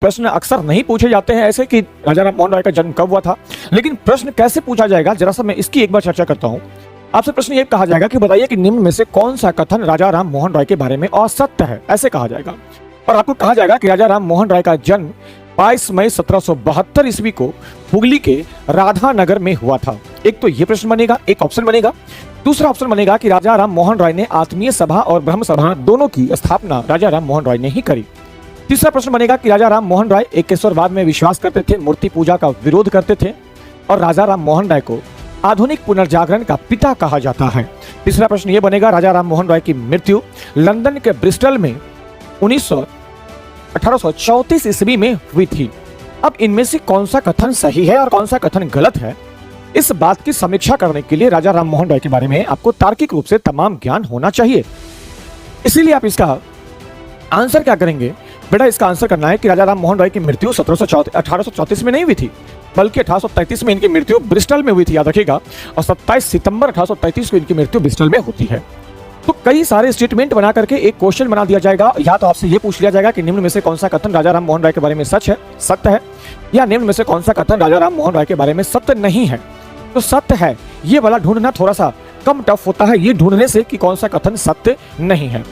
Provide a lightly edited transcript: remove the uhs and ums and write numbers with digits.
प्रश्न अक्सर नहीं पूछे जाते हैं ऐसे कि राजा राम मोहन राय का जन्म कब हुआ था, लेकिन प्रश्न कैसे पूछा जाएगा जरा सा मैं इसकी एक बार चर्चा करता हूँ। आपसे प्रश्न ये कहा जाएगा कि बताइए कि निम्न में से कौन सा कथन राजा राम मोहन राय के बारे में असत्य है, ऐसे कहा जाएगा। और आपको कहा जाएगा कि राजा राम मोहन राय का जन्म 22 मई 1772 ईस्वी को हुगली के राधानगर में हुआ था। एक तो ये प्रश्न बनेगा, एक ऑप्शन बनेगा। दूसरा ऑप्शन बनेगा कि राजा राम मोहन राय ने आत्मीय सभा और ब्रह्म सभा दोनों की स्थापना राजा राम मोहन राय ने ही करी। तीसरा प्रश्न बनेगा कि राजा राम मोहन राय एकेश्वरवाद में विश्वास करते थे, मूर्ति पूजा का विरोध करते थे और राजा राम मोहन राय को आधुनिक पुनर्जागरण का पिता कहा जाता है। तीसरा प्रश्न ये बनेगा, राजा राम मोहन राय की मृत्यु लंदन के ब्रिस्टल में 1834 ईस्वी में हुई थी। अब इनमें से कौन सा कथन सही है और कौन सा कथन गलत है, इस बात की समीक्षा करने के लिए राजा राम मोहन राय के बारे में आपको तार्किक रूप से तमाम ज्ञान होना चाहिए। इसीलिए आप इसका आंसर क्या करेंगे बेटा, इसका आंसर करना है कि राजा राम मोहन राय की मृत्यु 1834 में नहीं हुई थी, बल्कि 1833 में इनकी मृत्यु ब्रिस्टल में हुई थी, याद रखिएगा। और 27 सितंबर 1833 को इनकी मृत्यु ब्रिस्टल में होती है। तो कई सारे स्टेटमेंट बना करके एक क्वेश्चन बना दिया जाएगा, या तो आपसे ये पूछ लिया जाएगा कि निम्न में से कौन सा कथन राजा राम मोहन राय के बारे में सच है, सत्य है, या निम्न में से कौन सा कथन राजा राम मोहन राय के बारे में सत्य नहीं है। तो सत्य है ये वाला ढूंढना थोड़ा सा कम टफ होता है, ये ढूंढने से कि कौन सा कथन सत्य नहीं है।